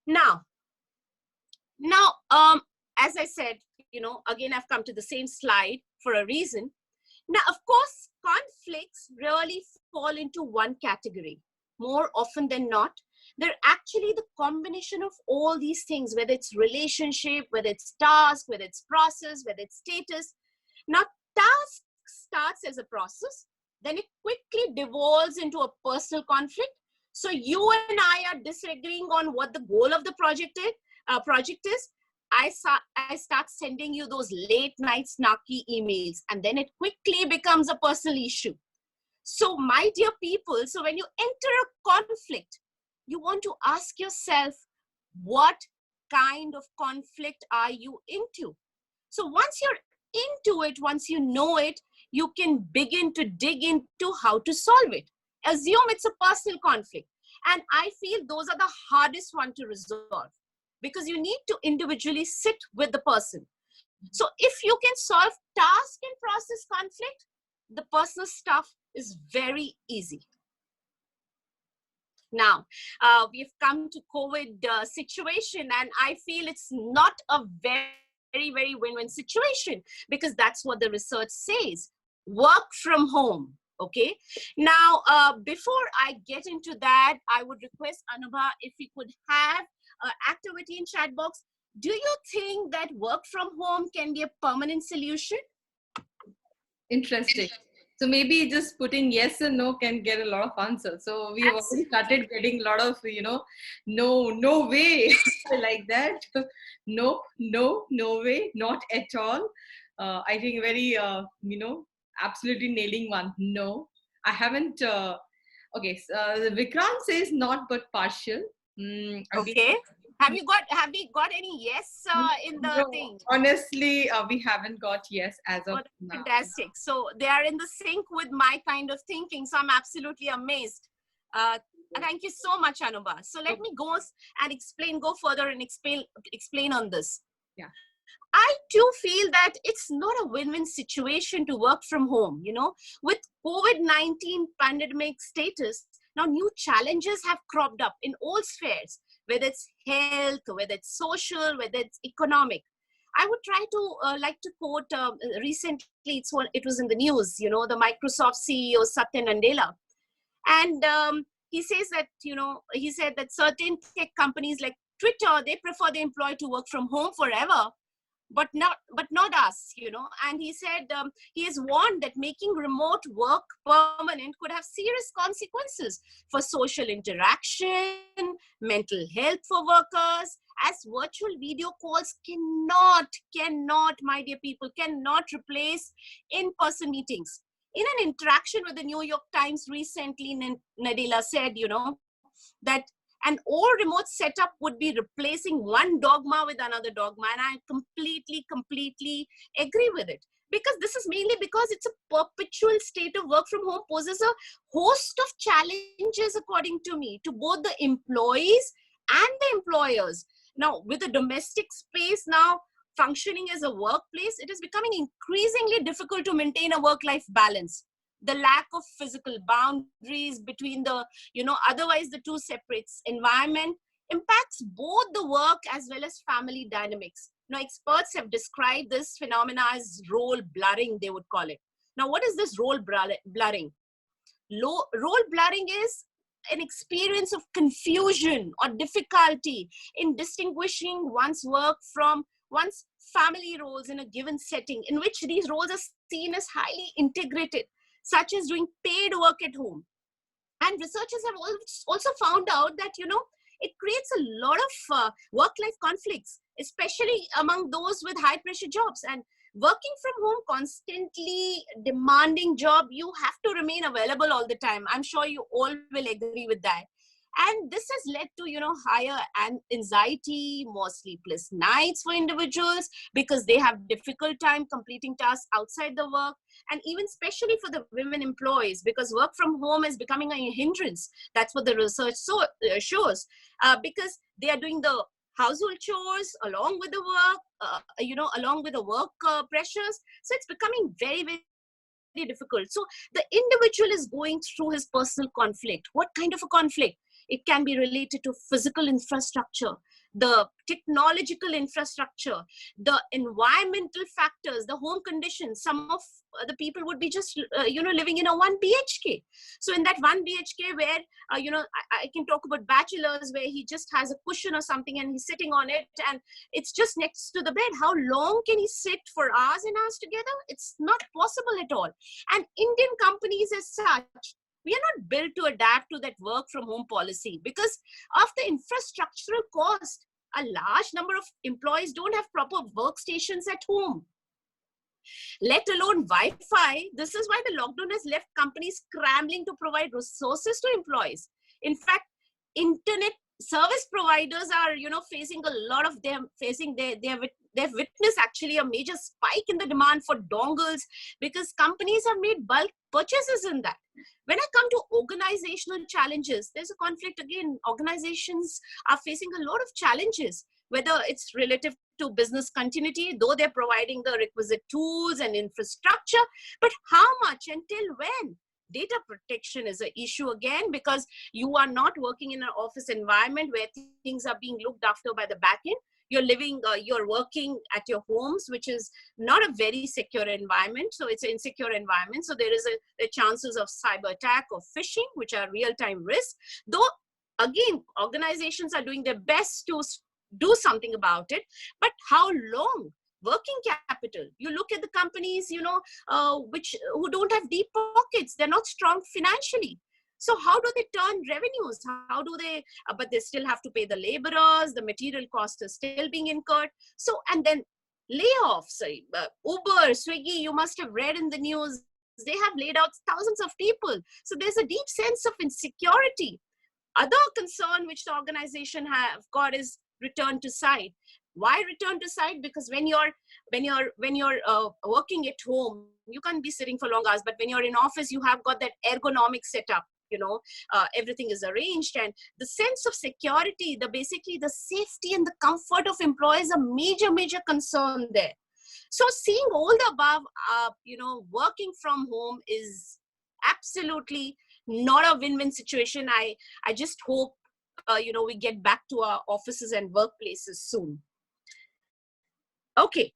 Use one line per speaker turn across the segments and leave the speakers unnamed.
Now, as I said, again, I've come to the same slide for a reason. Now, of course, conflicts really fall into one category. More often than not, they're actually the combination of all these things, whether it's relationship, whether it's task, whether it's process, whether it's status. Now, task starts as a process, then it quickly devolves into a personal conflict. So you and I are disagreeing on what the goal of the project is. I start sending you those late night snarky emails, and then it quickly becomes a personal issue. So my dear people, so when you enter a conflict, you want to ask yourself, what kind of conflict are you into? So once you're into it, once you know it, you can begin to dig into how to solve it. Assume it's a personal conflict. And I feel those are the hardest one to resolve, because you need to individually sit with the person. So if you can solve task and process conflict, the personal stuff is very easy. Now, we've come to COVID situation, and I feel it's not a very win-win situation, because that's what the research says. Work from home. Okay. Now, before I get into that, I would request Anubha if we could have activity in chat box. Do you think that work from home can be a permanent solution?
Interesting. So maybe just putting yes and no can get a lot of answers. So we have already started getting a lot of, no way. I like that. No way, not at all. I think very, absolutely nailing one. No, I haven't. Okay, so, Vikrant says not but partial.
Okay. Have we got any yes in the thing?
Honestly, we haven't got yes as of now.
Fantastic. So they are in the sync with my kind of thinking. So I'm absolutely amazed. Thank you so much, Anubha. So let me go and go further and explain on this.
Yeah.
I too feel that it's not a win-win situation to work from home. With COVID-19 pandemic status, now new challenges have cropped up in all spheres, whether it's health, whether it's social, whether it's economic. I would try to like to quote recently, it was in the news, the Microsoft CEO Satya Nadella. And he says that, he said that certain tech companies like Twitter, they prefer the employee to work from home forever, but not us, and he said he has warned that making remote work permanent could have serious consequences for social interaction, mental health for workers, as virtual video calls cannot, my dear people, cannot replace in-person meetings. In an interaction with the New York Times recently, Nadella said, that an all remote setup would be replacing one dogma with another dogma. And I completely agree with it. Because this is mainly because it's a perpetual state of work from home poses a host of challenges, according to me, to both the employees and the employers. Now, with the domestic space now functioning as a workplace, it is becoming increasingly difficult to maintain a work-life balance. The lack of physical boundaries between the, otherwise the two separates environment impacts both the work as well as family dynamics. Now, experts have described this phenomena as role blurring, they would call it. Now, what is this role blurring? Role blurring is an experience of confusion or difficulty in distinguishing one's work from one's family roles in a given setting, in which these roles are seen as highly integrated, such as doing paid work at home. And researchers have also found out that, it creates a lot of work-life conflicts, especially among those with high-pressure jobs. And working from home, constantly demanding job, you have to remain available all the time. I'm sure you all will agree with that. And this has led to, higher anxiety, more sleepless nights for individuals, because they have difficult time completing tasks outside the work. And even especially for the women employees, because work from home is becoming a hindrance. That's what the research shows, because they are doing the household chores along with the work, along with the work pressures. So it's becoming very difficult. So the individual is going through his personal conflict. What kind of a conflict? It can be related to physical infrastructure, the technological infrastructure, the environmental factors, the home conditions. Some of the people would be just, living in a 1 BHK. So in that 1 BHK where, I can talk about bachelors where he just has a cushion or something and he's sitting on it and it's just next to the bed. How long can he sit for hours and hours together? It's not possible at all. And Indian companies as such, we are not built to adapt to that work from home policy because of the infrastructural cost. A large number of employees don't have proper workstations at home, let alone Wi-Fi. This is why the lockdown has left companies scrambling to provide resources to employees. In fact, internet service providers are, facing a lot of them, they've witnessed actually a major spike in the demand for dongles because companies have made bulk purchases in that. When I come to organizational challenges, there's a conflict again. Organizations are facing a lot of challenges, whether it's relative to business continuity, though they're providing the requisite tools and infrastructure, but how much and till when? Data protection is an issue again because you are not working in an office environment where things are being looked after by the back end. You're working at your homes, which is not a very secure environment. So it's an insecure environment. So there is the chances of cyber attack or phishing, which are real-time risks. Though, again, organizations are doing their best to do something about it. But how long? Working capital. You look at the companies, who don't have deep pockets. They're not strong financially. So how do they turn revenues? How do they, but they still have to pay the laborers, the material cost is still being incurred. So, and then layoffs, Uber, Swiggy, you must have read in the news, they have laid out thousands of people. So there's a deep sense of insecurity. Other concern which the organization have got is return to site. Why return to site? Because when you're working at home, you can't be sitting for long hours. But when you're in office, you have got that ergonomic setup. Everything is arranged, and the sense of security, basically the safety and the comfort of employees, are major concern there. So seeing all the above, working from home is absolutely not a win-win situation. I just hope we get back to our offices and workplaces soon. Okay,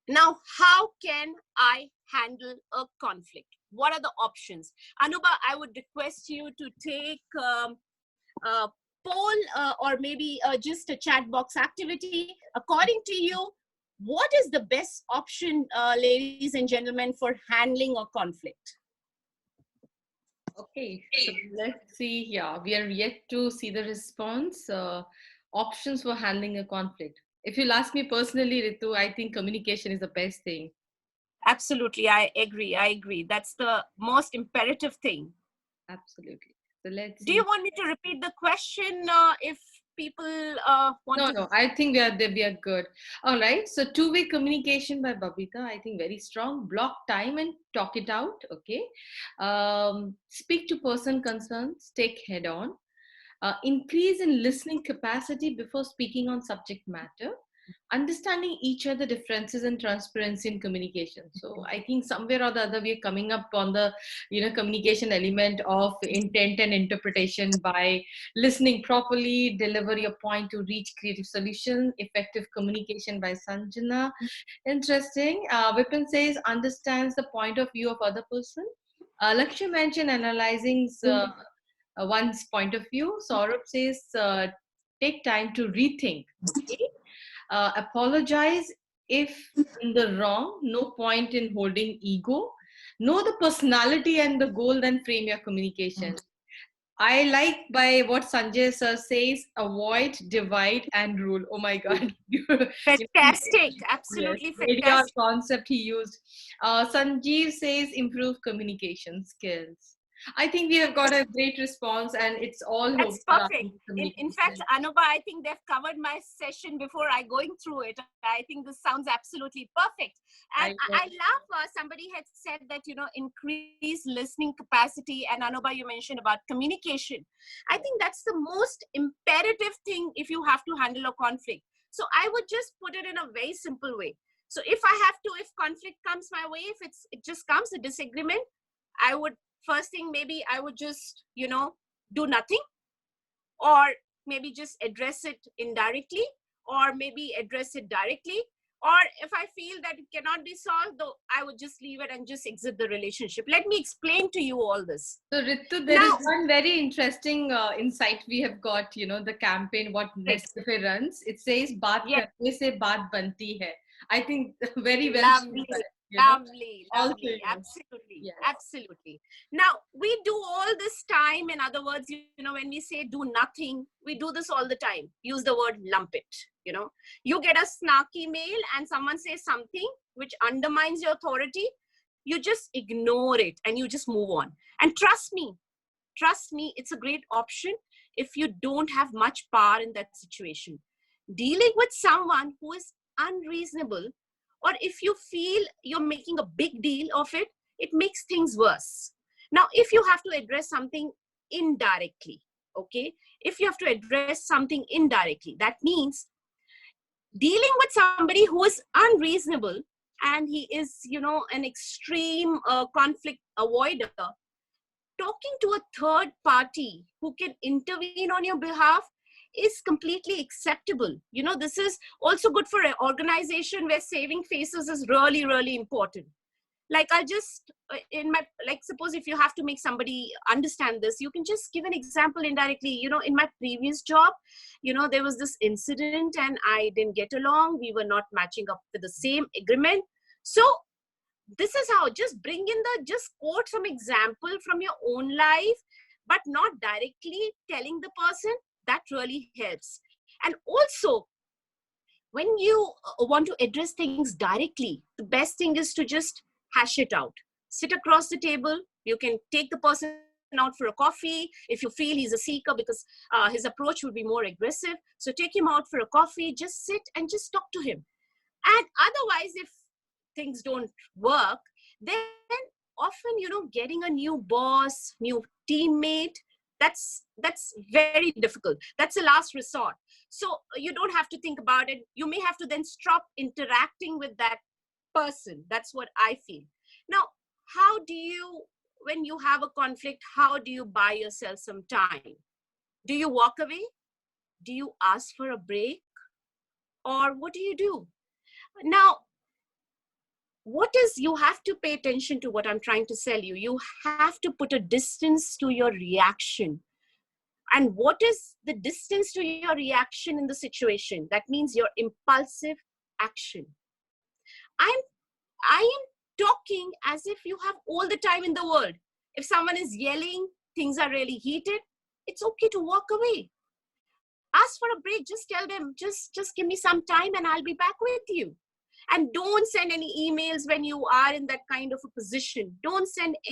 now how can I handle a conflict? What are the options? Anuba, I would request you to take a poll or maybe just a chat box activity. According to you, what is the best option, ladies and gentlemen, for handling a conflict?
Okay, so let's see here. We are yet to see the response. Options for handling a conflict. If you'll ask me personally, Ritu, I think communication is the best thing.
Absolutely, I agree. That's the most imperative thing.
Absolutely. So let's see.
Do you want me to repeat the question if people want to?
No, I think we are good. All right. So two-way communication by Babita, I think very strong. Block time and talk it out. Okay. Speak to person concerns. Take head on. Increase in listening capacity before speaking on subject matter. Understanding each other differences and transparency in communication. So I think somewhere or the other we are coming up on the communication element of intent and interpretation by listening properly, deliver your point to reach creative solution, effective communication by Sanjana. Interesting. Vipin says understands the point of view of other person. Lakshya mentioned analyzing one's point of view. Saurabh says take time to rethink. Okay. Apologize if in the wrong. No point in holding ego. Know the personality and the goal, then frame your communication. I like by what Sanjay sir says, avoid, divide, and rule. Oh my God.
Fantastic.
Yes,
Absolutely
ADR
fantastic.
concept he used. Sanjeev says improve communication skills. I think we have got a great response and it's all hope
That's
for
perfect.
our
In fact,
communication.
Anuba, I think they've covered my session before I going through it. I think this sounds absolutely perfect. And
I
I love somebody had said that, increase listening capacity. And Anuba, you mentioned about communication. I think that's the most imperative thing if you have to handle a conflict. So I would just put it in a very simple way. So if conflict comes my way, if it just comes a disagreement, I would first thing, maybe I would just, do nothing. or maybe just address it indirectly, or maybe address it directly. Or if I feel that it cannot be solved, though, I would just leave it and just exit the relationship. Let me explain to you all this.
So Ritu, there is
Now,
one very interesting insight we have got, the campaign what
right,
Nescafe runs. It says बात
yes,
करने से बात बनती है. I think very well
lovely,
said,
lovely,
also,
lovely. Absolutely,
yes.
absolutely. Now, we do all this time. In other words, when we say do nothing, we do this all the time. Use the word lump it. You get a snarky mail and someone says something which undermines your authority. You just ignore it and you just move on. And trust me, it's a great option if you don't have much power in that situation. Dealing with someone who is unreasonable, or if you feel you're making a big deal of it, it makes things worse. Now, if you have to address something indirectly, okay, if you have to address something indirectly, that means dealing with somebody who is unreasonable and he is, an extreme conflict avoider, talking to a third party who can intervene on your behalf is completely acceptable. This is also good for an organization where saving faces is really, really important. Like I just suppose if you have to make somebody understand this, you can just give an example indirectly. In my previous job, there was this incident and I didn't get along. We were not matching up to the same agreement. So this is how, just quote some example from your own life, but not directly telling the person. That really helps. And also, when you want to address things directly, the best thing is to just hash it out. Sit across the table. You can take the person out for a coffee if you feel he's a seeker, because his approach would be more aggressive. So take him out for a coffee, just sit and just talk to him. And otherwise, if things don't work, then often, getting a new boss, new teammate, that's very difficult. That's a last resort. So you don't have to think about it. You may have to then stop interacting with that person. That's what I feel. Now, how do you, when you have a conflict, how do you buy yourself some time? Do you walk away? Do you ask for a break? Or what do you do? Now, you have to pay attention to what I'm trying to tell you. You have to put a distance to your reaction. And what is the distance to your reaction in the situation? That means your impulsive action. I am talking as if you have all the time in the world. If someone is yelling, things are really heated, it's okay to walk away. Ask for a break. Just tell them, just give me some time and I'll be back with you. And don't send any emails when you are in that kind of a position. Don't send any